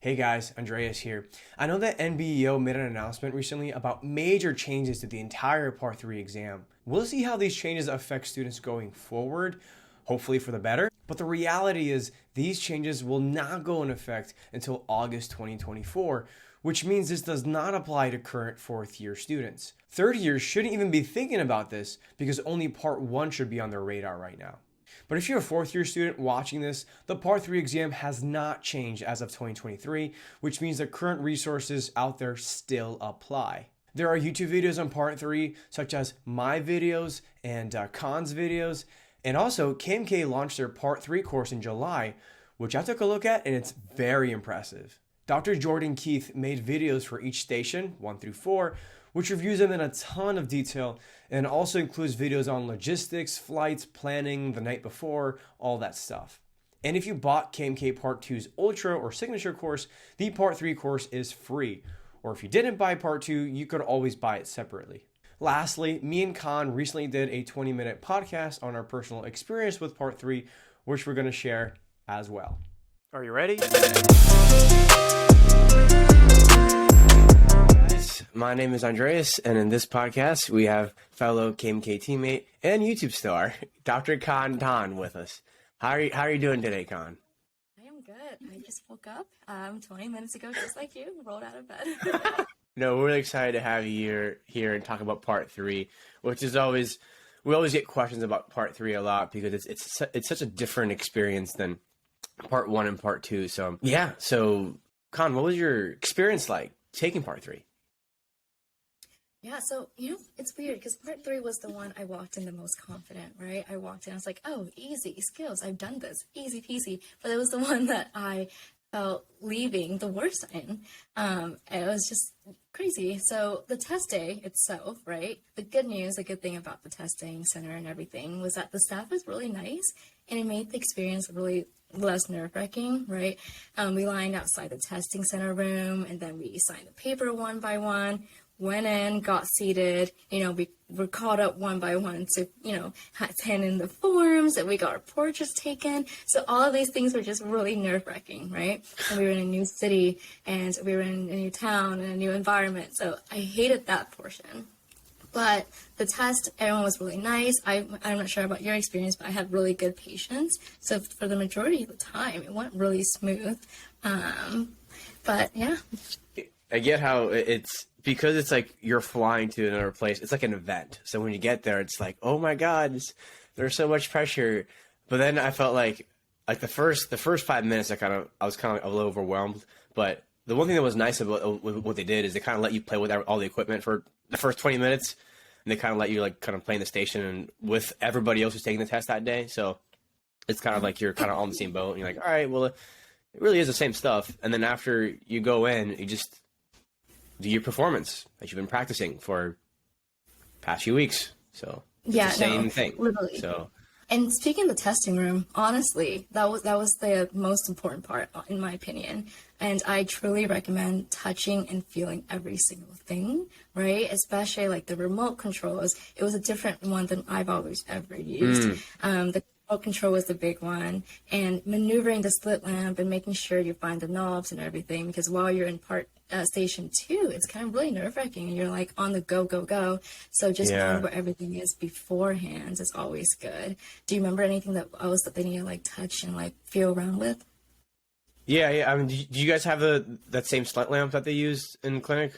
Hey guys, Andreas here. I know that NBEO made an announcement recently about major changes to the entire Part 3 exam. We'll see how these changes affect students going forward, hopefully for the better. But the reality is these changes will not go in effect until August 2024, which means this does not apply to current fourth year students. Third years shouldn't even be thinking about this because only Part 1 should be on their radar right now. But if you're a fourth year student watching this, the Part 3 exam has not changed as of 2023, which means the current resources out there still apply. There are YouTube videos on Part 3, such as my videos and Khan's videos, and also KMK launched their Part 3 course in July, which I took a look at and it's very impressive. Dr. Jordan Keith made videos for each station, 1 through 4, which reviews them in a ton of detail and also includes videos on logistics, flights, planning the night before, all that stuff. And if you bought KMK Part 2's Ultra or Signature course, the Part 3 course is free. Or if you didn't buy Part 2, you could always buy it separately. Lastly, me and Khanh recently did a 20-minute podcast on our personal experience with Part 3, which we're going to share as well. Are you ready? My name is Andreas, and in this podcast, we have fellow KMK teammate and YouTube star, Dr. Khanh Tan with us. How are you doing today, Khanh? I am good. I just woke up 20 minutes ago, just like you, rolled out of bed. No, we're really excited to have you here and talk about Part 3, which is always, we always get questions about Part 3 a lot because it's such a different experience than Part 1 and Part 2. So, yeah. So, Khanh, what was your experience like taking Part 3? Yeah, so, it's weird because Part 3 was the one I walked in the most confident, right? I walked in, I was like, oh, easy, skills, I've done this, easy peasy. But it was the one that I felt leaving the worst in. It was just crazy. So the test day itself, right? The good thing about the testing center and everything was that the staff was really nice and it made the experience really less nerve-wracking, right? We lined outside the testing center room and then we signed the paper one by one. Went in, got seated, we were called up one by one to, had to hand in the forms, and we got our portraits taken. So all of these things were just really nerve-wracking, right? And we were in a new city, and we were in a new town, and a new environment. So I hated that portion. But the test, everyone was really nice. I'm not sure about your experience, but I had really good patience. So for the majority of the time, it went really smooth. But yeah. I get how it's, because it's like you're flying to another place, it's like an event. So when you get there, it's like, oh my God, there's so much pressure. But then I felt like the first 5 minutes, I was kind of a little overwhelmed. But the one thing that was nice about what they did is they kind of let you play with all the equipment for the first 20 minutes. And they kind of let you kind of play in the station and with everybody else who's taking the test that day. So it's kind of like you're kind of on the same boat. And you're like, all right, well, it really is the same stuff. And then after you go in, you just do your performance that you've been practicing for past few weeks. So it's the same thing. Literally. So, and speaking of the testing room, honestly, that was the most important part in my opinion. And I truly recommend touching and feeling every single thing, right? Especially like the remote controls. It was a different one than I've always ever used. The remote control was the big one, and maneuvering the slit lamp and making sure you find the knobs and everything, because while you're in station 2, it's kind of really nerve-wracking and you're like on the go. So just knowing where everything is beforehand is always good. Do you remember anything else that they need to touch and feel around with? Yeah. I mean, do you guys have that same slit lamp that they use in clinic?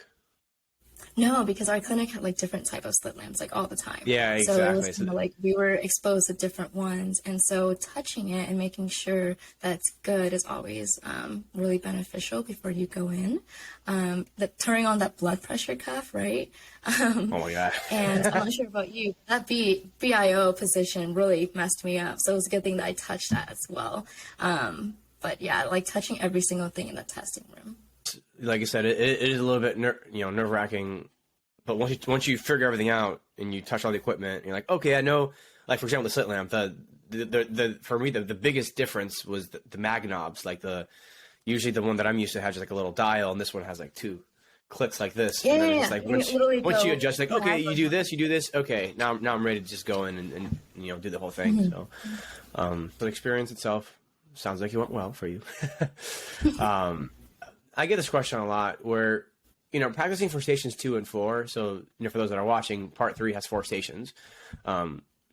No, because our clinic had different type of slit lamps all the time. Yeah, exactly. So it was kind of we were exposed to different ones, and so touching it and making sure that it's good is always really beneficial before you go in. Turning on that blood pressure cuff, right? Oh my God! And I'm not sure about you, that BIO position really messed me up. So it was a good thing that I touched that as well. But yeah, touching every single thing in the testing room. Like I said, it is a little bit nerve-wracking, but once you figure everything out and you touch all the equipment, you're like, okay, I know. Like for example, the slit lamp. For me, the biggest difference was the mag knobs. Usually the one that I'm used to has just a little dial, and this one has 2 clicks like this. Yeah, and then it's once you adjust, okay, you do this. Okay, now I'm ready to just go in and do the whole thing. Mm-hmm. So, the experience itself sounds like it went well for you. I get this question a lot where, practicing for stations 2 and 4. So, for those that are watching, part 3 has 4 stations,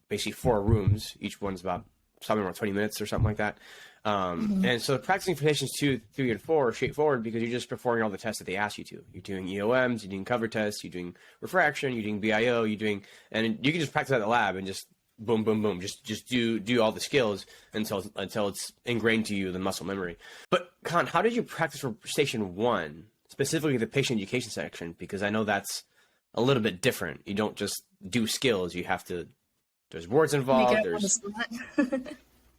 basically 4 rooms. Each one's about something around 20 minutes or something like that. And so practicing for stations 2, 3, and 4 are straightforward because you're just performing all the tests that they ask you to. You're doing EOMs, you're doing cover tests, you're doing refraction, you're doing BIO, and you can just practice at the lab and just boom, boom, boom, just do all the skills until it's ingrained to you, the muscle memory. But Khanh, how did you practice for station 1, specifically the patient education section? Because I know that's a little bit different. You don't just do skills. You have to, there's words involved.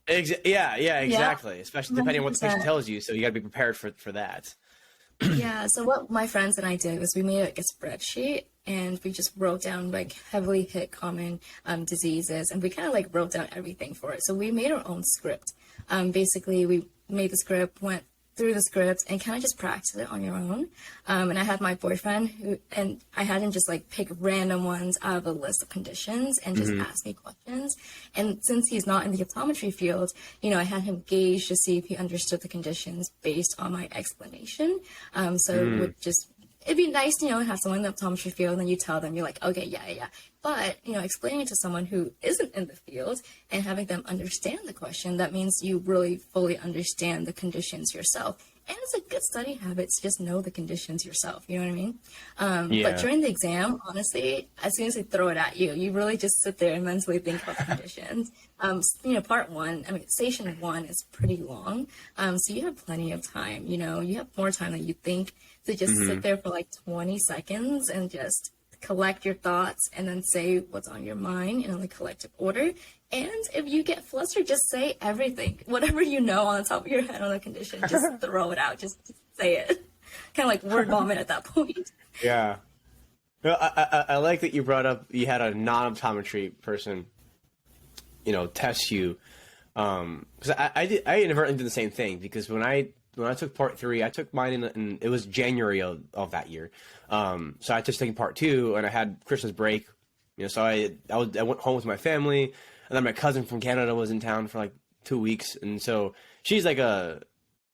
Yeah, exactly. Especially depending on what the patient tells you. So you got to be prepared for that. Yeah. So what my friends and I did was we made like a spreadsheet and we just wrote down like heavily hit common diseases, and we kind of like wrote down everything for it. So we made our own script. Basically, we made the script, went through the script, and kind of just practice it on your own. And I had my boyfriend and I had him just like pick random ones out of a list of conditions and just ask me questions. And since he's not in the optometry field, I had him gauge to see if he understood the conditions based on my explanation. It'd be nice, to have someone in the optometry field and you tell them, you're like, okay, yeah. But, explaining it to someone who isn't in the field and having them understand the question, that means you really fully understand the conditions yourself. And it's a good study habit to just know the conditions yourself. You know what I mean? But during the exam, honestly, as soon as they throw it at you, you really just sit there and mentally think about the conditions. Part 1, station 1 is pretty long. So you have plenty of time, you have more time than you think to just sit there for like 20 seconds and just collect your thoughts and then say what's on your mind in a collective order. And if you get flustered, just say everything. Whatever you know on the top of your head on the condition, just throw it out. Just say it. Kind of like word vomit at that point. Yeah. Well, I like that you brought up you had a non-optometry person, test you. Because I inadvertently did the same thing, because when I took part 3, I took mine in it was January of that year. So I just taken part 2, and I had Christmas break. So I went home with my family, and then my cousin from Canada was in town for like 2 weeks, and so she's like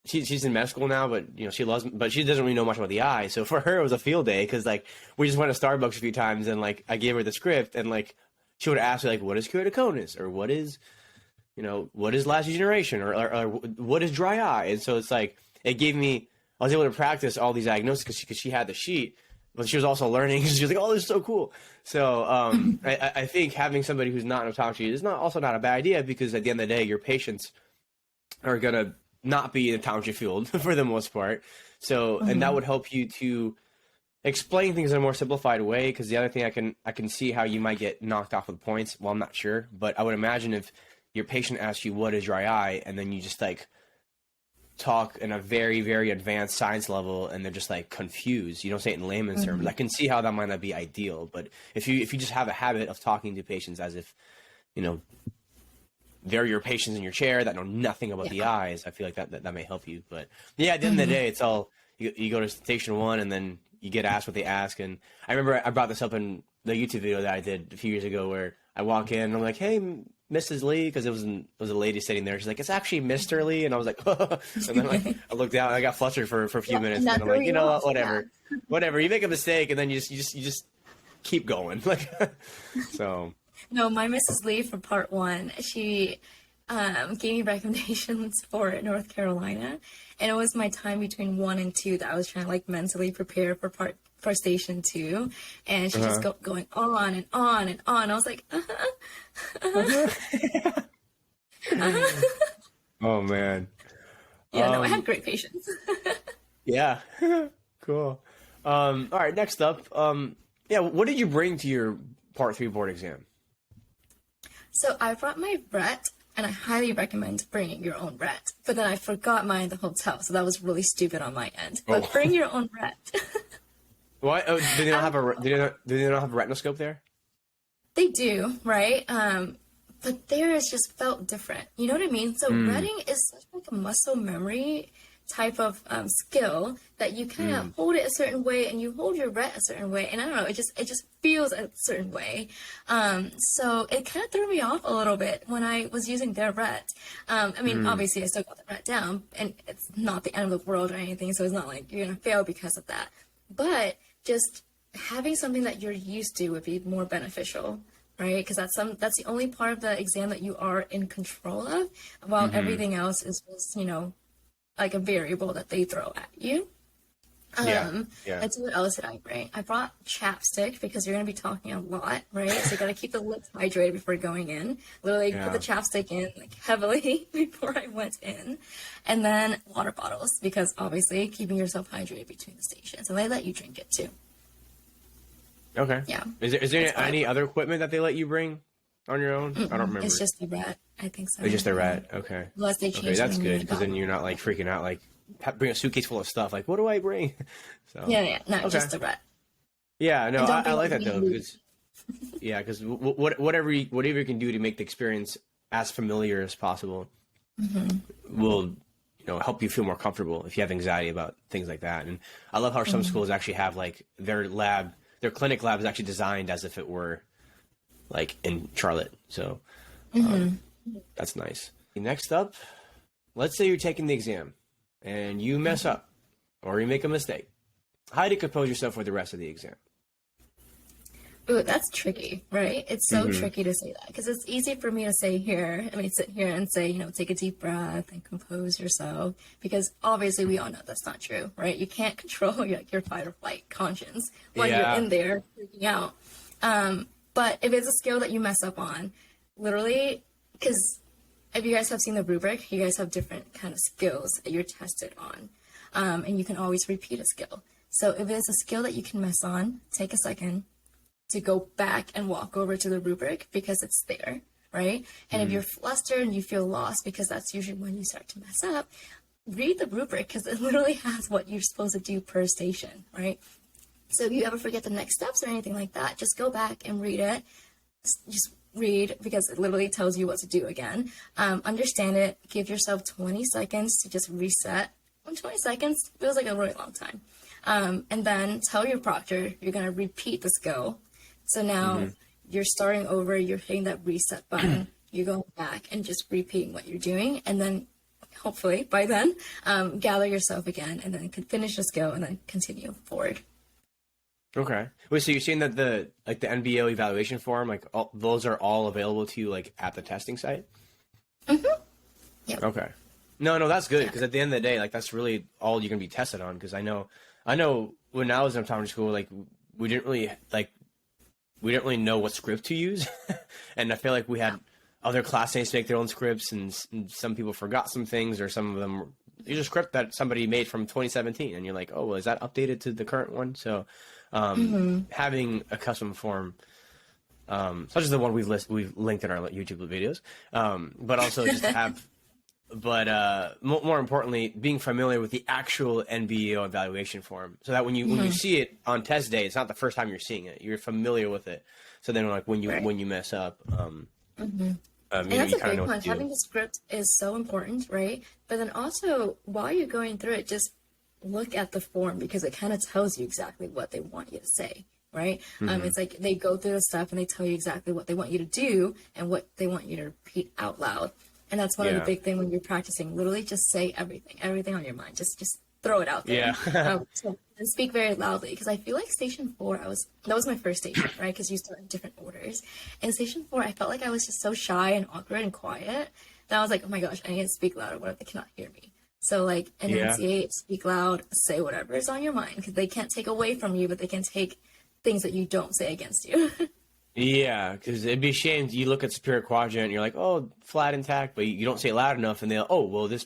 she's in med school now, but but she doesn't really know much about the eye. So for her, it was a field day, because like we just went to Starbucks a few times, and like I gave her the script, and like she would ask me like, what is keratoconus, or what is last degeneration, or what is dry eye? And so it's like, I was able to practice all these diagnoses because she had the sheet, but she was also learning. She was like, oh, this is so cool. So I think having somebody who's not in optometry is also not a bad idea, because at the end of the day, your patients are going to not be in the optometry field for the most part. So, and that would help you to explain things in a more simplified way, because the other thing I can see how you might get knocked off with points. Well, I'm not sure, but I would imagine if your patient asks you what is dry eye, and then you just like talk in a very, very advanced science level, and they're just like confused. You don't say it in layman's terms. I can see how that might not be ideal, but if you just have a habit of talking to patients as if, they're your patients in your chair that know nothing about the eyes, I feel like that may help you. But yeah, at the end of the day, it's all, you go to station 1 and then you get asked what they ask. And I remember I brought this up in the YouTube video that I did a few years ago, where I walk in and I'm like, hey, Mrs. Lee, because it was a lady sitting there. She's like, it's actually Mr. Lee, and I was like, and then like I looked down and I got flustered for a few minutes, and I'm like, whatever. You make a mistake, and then you just keep going, like so. No, my Mrs. Lee for part 1, she gave me recommendations for North Carolina, and it was my time between 1 and 2 that I was trying to like mentally prepare for station 2, and she just going on and on and on. I was like, Oh man. Yeah, no, I had great patience. Yeah. Cool. All right, next up, what did you bring to your part 3 board exam? So I brought my ret, and I highly recommend bringing your own ret. But then I forgot mine at the hotel, so that was really stupid on my end. But bring your own ret. What? Oh, do they not have a retinoscope there? They do, right? But theirs just felt different. You know what I mean? So reading is such like a muscle memory type of skill that you kind of hold it a certain way and you hold your ret a certain way, and I don't know, it just feels a certain way. So it kind of threw me off a little bit when I was using their ret. I mean, obviously I still got the ret down, and it's not the end of the world or anything, so it's not like you're gonna fail because of that. But just having something that you're used to would be more beneficial, right? Because that's the only part of the exam that you are in control of, while everything else is just, like a variable that they throw at you. Let's see, what else did I bring? I brought chapstick because you're going to be talking a lot, right? So you got to keep the lips hydrated before going in. Literally put the chapstick in like heavily before I went in. And then water bottles, because obviously keeping yourself hydrated between the stations. And they let you drink it too. Okay. Yeah. Is there any other equipment that they let you bring on your own? I don't remember. It's just the ret. I think so. It's just the ret. Okay. Unless they change. Okay, that's good, because then you're not like freaking out, like bring a suitcase full of stuff. Like, what do I bring? So no, just the ret. Yeah, no, I like that though, because whatever you can do to make the experience as familiar as possible will help you feel more comfortable if you have anxiety about things like that. And I love how some schools actually have like their clinic lab is actually designed as if it were like in Charlotte. So that's nice. Next up, let's say you're taking the exam and you mess up or you make a mistake. How do you compose yourself for the rest of the exam? Ooh, that's tricky, right? It's so tricky to say that, because it's easy for me to sit here and say, take a deep breath and compose yourself, because obviously we all know that's not true, right? You can't control your fight or flight conscience when you're in there freaking out. But if it's a skill that you mess up on, literally, because if you guys have seen the rubric, you guys have different kind of skills that you're tested on, and you can always repeat a skill. So if it's a skill that you can mess on, take a second to go back and walk over to the rubric, because it's there, right? And if you're flustered and you feel lost, because that's usually when you start to mess up, read the rubric, because it literally has what you're supposed to do per station, right? So if you ever forget the next steps or anything like that, just go back and read it. Just read, because it literally tells you what to do again. Understand it. Give yourself 20 seconds to just reset. 20 seconds feels like a really long time. And then tell your proctor you're going to repeat the skill. So now you're starting over, you're hitting that reset button, you're going back and just repeating what you're doing. And then hopefully by then, gather yourself again and then finish the skill and then continue forward. Okay. Wait, so you're saying that the NBEO evaluation form, those are all available to you at the testing site? Yeah. Okay. No, that's good, because at the end of the day, that's really all you're gonna be tested on. Because I know when I was in optometry school, we didn't really know what script to use, and I feel like we had other classmates make their own scripts, and some people forgot some things, or some of them use a script that somebody made from 2017, and you're like, oh, well, is that updated to the current one? So having a custom form, such as the one we've linked in our YouTube videos, but also just to have. But more importantly, being familiar with the actual NBEO evaluation form, so that when you see it on test day, it's not the first time you're seeing it. You're familiar with it. So then, when you mess up, and that's a big point. Having the script is so important, right? But then also, while you're going through it, just look at the form, because it kind of tells you exactly what they want you to say, right? It's like they go through the stuff and they tell you exactly what they want you to do and what they want you to repeat out loud. And that's one of the big things when you're practicing. Literally, just say everything on your mind. Just throw it out there. Yeah. And speak very loudly, because I feel like station 4, that was my first station, right? Because you start in different orders. And station 4, I felt like I was just so shy and awkward and quiet that I was like, oh my gosh, I need to speak louder. What if they cannot hear me? So enunciate, speak loud, say whatever is on your mind, because they can't take away from you, but they can take things that you don't say against you. Yeah, because it'd be a shame you look at superior quadrant and you're like, oh, flat intact, but you don't say it loud enough, and they'll, oh, well, this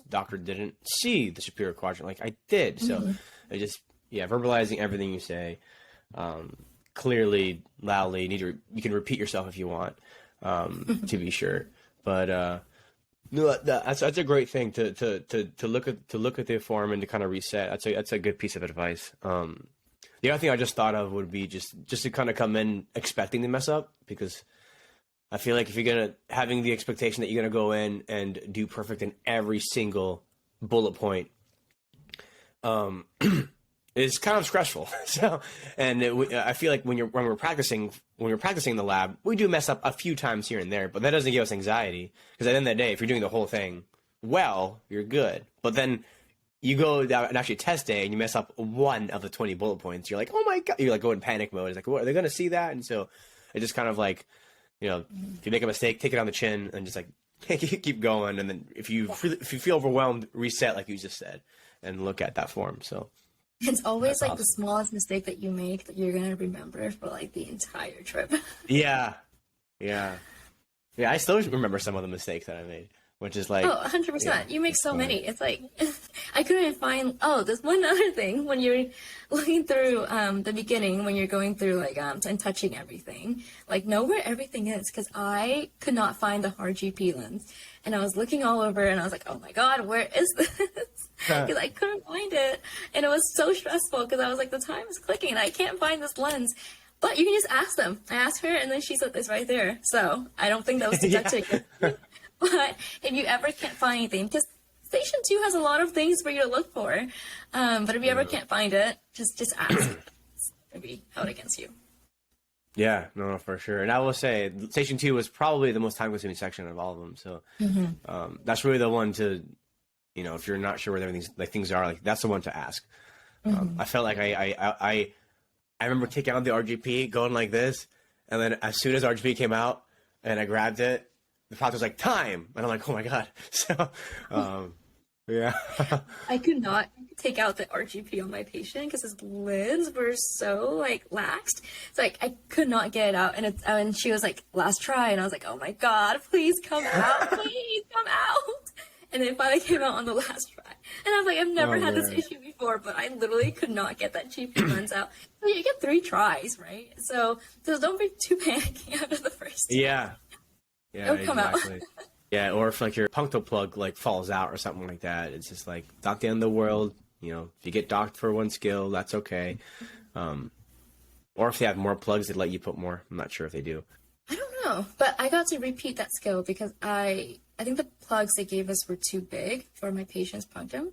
doctor didn't see the superior quadrant like I did. So I just verbalizing everything you say, clearly, loudly. You can repeat yourself if you want, to be sure. But no, that's a great thing to look at the form and to kind of reset. That's a good piece of advice. The other thing I just thought of would be just to kind of come in expecting to mess up, because I feel like if you're having the expectation that you're gonna go in and do perfect in every single bullet point um, is kind of stressful. So, and I feel like when we're practicing in the lab, we do mess up a few times here and there, but that doesn't give us anxiety, because at the end of the day, if you're doing the whole thing well, you're good. But then you go down and actually test day and you mess up one of the 20 bullet points, you're like, oh my God, you're like going in panic mode. It's like, what, are they going to see that? And so it just kind of like, if you make a mistake, take it on the chin and just like keep going. And then if you feel overwhelmed, reset, like you just said, and look at that form. So it's always like awesome. The smallest mistake that you make that you're going to remember for like the entire trip. Yeah. I still remember some of the mistakes that I made, which is like, 100%. Yeah, you make so many. It's like, I couldn't even find, there's one other thing when you're looking through the beginning, when you're going through like, and touching everything, like know where everything is. Cause I could not find the hard GP lens, and I was looking all over and I was like, oh my God, where is this? Cause I couldn't find it. And it was so stressful because I was like, the time is clicking and I can't find this lens. But you can just ask them. I asked her and then she said, it's right there. So I don't think that was too touching. But if you ever can't find anything, because Station 2 has a lot of things for you to look for, but if you ever can't find it, just ask. It'll be held against you. Yeah, no, for sure. And I will say, Station 2 was probably the most time-consuming section of all of them. So that's really the one to, if you're not sure where things are, like that's the one to ask. I felt like I remember taking out the RGP, going like this, and then as soon as RGP came out and I grabbed it, the proctor was like, time! And I'm like, oh my God. So, yeah. I could not take out the RGP on my patient because his lids were so, like, laxed. It's like, I could not get it out. And she was like, last try. And I was like, oh my God, please come out. Please come out. And it finally came out on the last try. And I was like, I've never had this issue before, but I literally could not get that GP lens out. So you get 3 tries, right? So don't be too panicky after the first try. Yeah. Yeah, exactly. Yeah, or if like your punctal plug like falls out or something like that, it's just like not the end of the world. If you get docked for one skill, that's okay. Or if they have more plugs, they let you put more. I'm not sure if they do. I don't know, but I got to repeat that skill because I think the plugs they gave us were too big for my patient's punctum.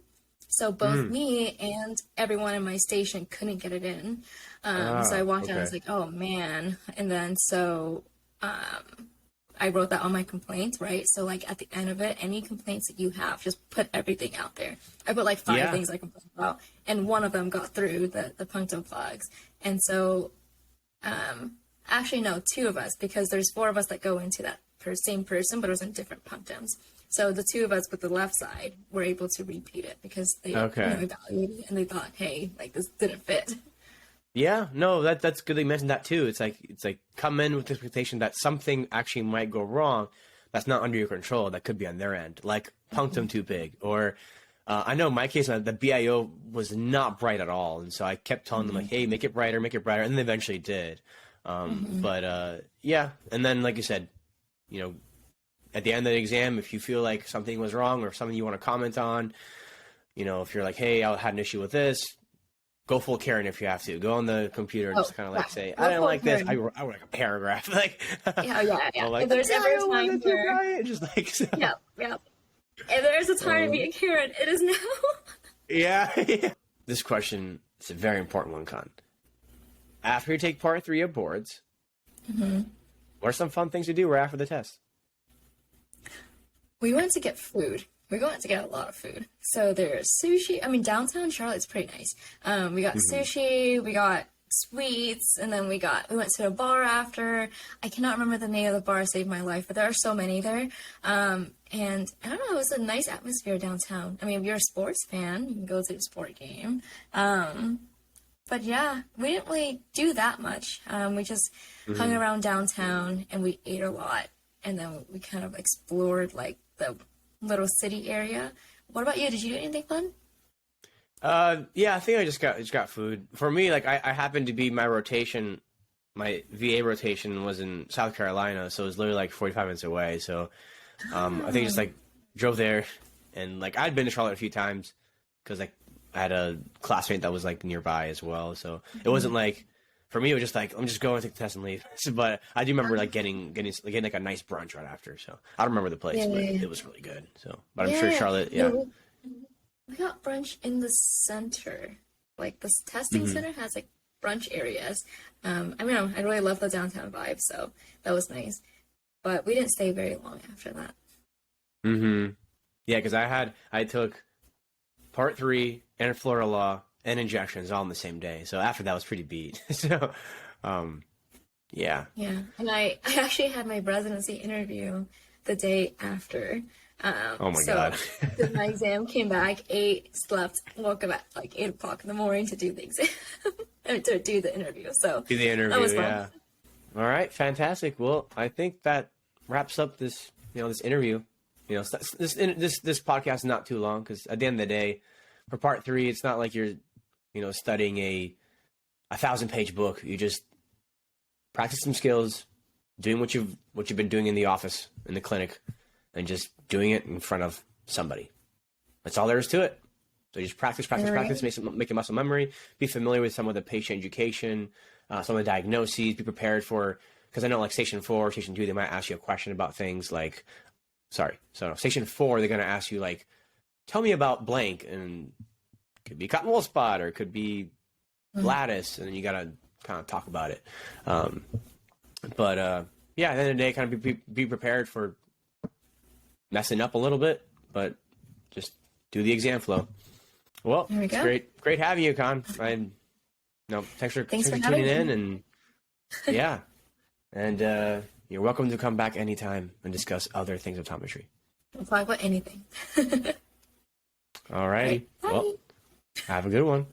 So both me and everyone in my station couldn't get it in. So I walked out and I was like, oh man. And then I wrote that on my complaints, right? So like at the end of it, any complaints that you have, just put everything out there. I put like 5 things I complained about, and one of them got through the punctum plugs. And so, actually no, 2 of us, because there's 4 of us that go into that same person, but it was in different punctums. So the 2 of us with the left side were able to repeat it because they evaluated it and they thought, hey, like this didn't fit. Yeah, no, that's good that you mentioned that too. It's like come in with the expectation that something actually might go wrong that's not under your control, that could be on their end, like punctum too big. Or I know in my case, the BIO was not bright at all. And so I kept telling them like, hey, make it brighter. And they eventually did. But yeah, and then like you said, at the end of the exam, if you feel like something was wrong or something you want to comment on, if you're like, hey, I had an issue with this, go full Karen if you have to. Go on the computer and just kind of like say, I didn't like this. I wrote like a paragraph. Like, yeah. Like, if there's ever a time where... just like, so. Yeah. If there's a time to be a Karen, it is now. Yeah. This question is a very important one, Khanh. After you take part 3 of boards, what are some fun things to do right after the test? We went to get food. We're going to get a lot of food. So there's sushi. I mean, downtown Charlotte's pretty nice. We got sushi, we got sweets, and then we went to a bar after. I cannot remember the name of the bar, saved my life, but there are so many there. And I don't know, it was a nice atmosphere downtown. I mean, if you're a sports fan, you can go to a sport game. But yeah, we didn't really do that much. We just hung around downtown and we ate a lot. And then we kind of explored like the little city area. What about you? Did you do anything fun? Yeah, I think I just got food. For me, like I happened to be my VA rotation was in South Carolina, so it was literally like 45 minutes away. So I think just like drove there, and like I'd been to Charlotte a few times because like I had a classmate that was like nearby as well. So it wasn't like, for me, it was just like, I'm just going to take the test and leave. But I do remember like getting like a nice brunch right after. So I don't remember the place, but it was really good. So, but I'm sure Charlotte, We got brunch in the center. Like this testing Mm-hmm. center has like brunch areas. I mean, I really love the downtown vibe, so that was nice. But we didn't stay very long after that. Mm-hmm. Yeah, because I took part 3 and Florida law and injections all in the same day. So after that was pretty beat. So, yeah. Yeah, and I actually had my residency interview the day after. Oh my So God. did my exam, came back, ate, slept, woke up at like 8 o'clock in the morning to do the exam, or to do the interview. So Do the interview, that was fun. yeah. All right, fantastic. Well, I think that wraps up this, this interview. This podcast is not too long because at the end of the day, for part 3, it's not like you're, studying a 1,000-page book. You just practice some skills, doing what you've been doing in the office, in the clinic, and just doing it in front of somebody. That's all there is to it. So you just practice, make a muscle memory, be familiar with some of the patient education, some of the diagnoses, be prepared for, because I know like station 4, station 2, they might ask you a question about things like, station 4, they're going to ask you like, tell me about blank, and it could be cotton wool spot, or it could be lattice, and then you got to kind of talk about it. But yeah, at the end of the day, kind of be prepared for messing up a little bit, but just do the exam flow. Well, There we it's go. great having you, Khanh. Thanks for having tuning in, me. and yeah, and you're welcome to come back anytime and discuss other things of optometry. We'll talk about anything. All righty. Bye. Well, have a good one.